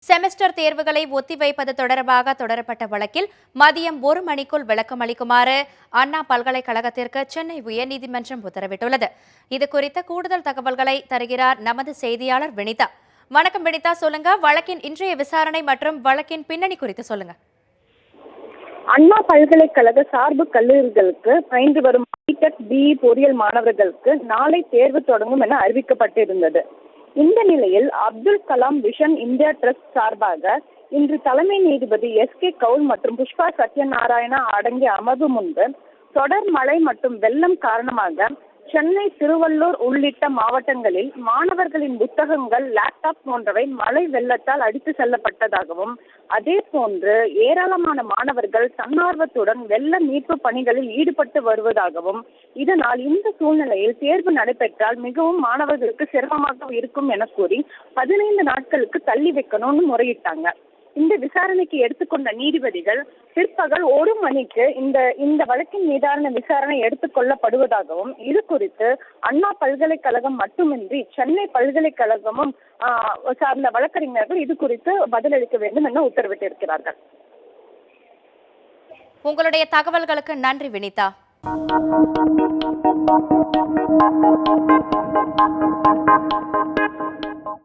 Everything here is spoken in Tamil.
செமஸ்டர் தேர்வுகளை ஒத்திவைப்பது தொடர்பாக தொடரப்பட்ட வழக்கில் மதியம் 1 மணிக்குள் விளக்கம் அளிக்குமாறு அண்ணா பல்கலைக்கழகத்திற்கு சென்னை உயர்நீதிமன்றம் உத்தரவிட்டுள்ளது. இதுகுறித்த கூடுதல் தகவல்களை தருகிறார் நமது செய்தியாளர் வினிதா. வணக்கம் வினிதா, சொல்லுங்க. வழக்கின் இன்றைய விசாரணை மற்றும் வழக்கின் பின்னணி குறித்து சொல்லுங்க. அண்ணா பல்கலைக்கழக சார்பு கல்லூரிகளுக்கு பயின்று வரும் பிடெக் பிஇ பொறியியல் மாணவர்களுக்கு நாளை தேர்வு தொடங்கும் என அறிவிக்கப்பட்டிருந்தது. இந்த நிலையில் Abdul Kalam vision India trust சார்பாக இன்று தலைமை நீதிபதி எஸ்.கே. கவுல் மற்றும் புஷ்பா சத்யநாராயணா அடங்கிய அமர்வு முன்பு தொடர் மழை மற்றும் வெள்ளம் காரணமாக சென்னை, திருவள்ளூர் உள்ளிட்ட மாவட்டங்களில் மாணவர்களின் புத்தகங்கள், லேப்டாப் போன்றவை மழை வெள்ளத்தால் அடித்து செல்லப்பட்டதாகவும், அதே போன்று ஏராளமான மாணவர்கள் தன்னார்வத்துடன் வெள்ள மீட்பு பணிகளில் ஈடுபட்டு வருவதாகவும், இதனால் இந்த சூழ்நிலையில் தேர்வு நடைபெற்றால் மிகவும் மாணவர்களுக்கு சிரமமாக இருக்கும் என கூறி 15 நாட்களுக்கு தள்ளி வைக்கணும்னு முறையிட்டாங்க. இந்த விசாரணைக்கு எடுத்துக்கொண்ட நீதிபதிகள் பிற்பகல் 1 மணிக்கு இந்த வழக்கின் மீதான விசாரணை எடுத்துக்கொள்ளப்படுவதாகவும், இது குறித்து அண்ணா பல்கலைக்கழகம் மட்டுமின்றி சென்னை பல்கலைக்கழகமும் சார்ந்த வழக்கறிஞர்கள் இது குறித்து பதிலளிக்க வேண்டும் என உத்தரவிட்டிருக்கிறார்கள். உங்களுடைய தகவல்களுக்கு நன்றி வினிதா.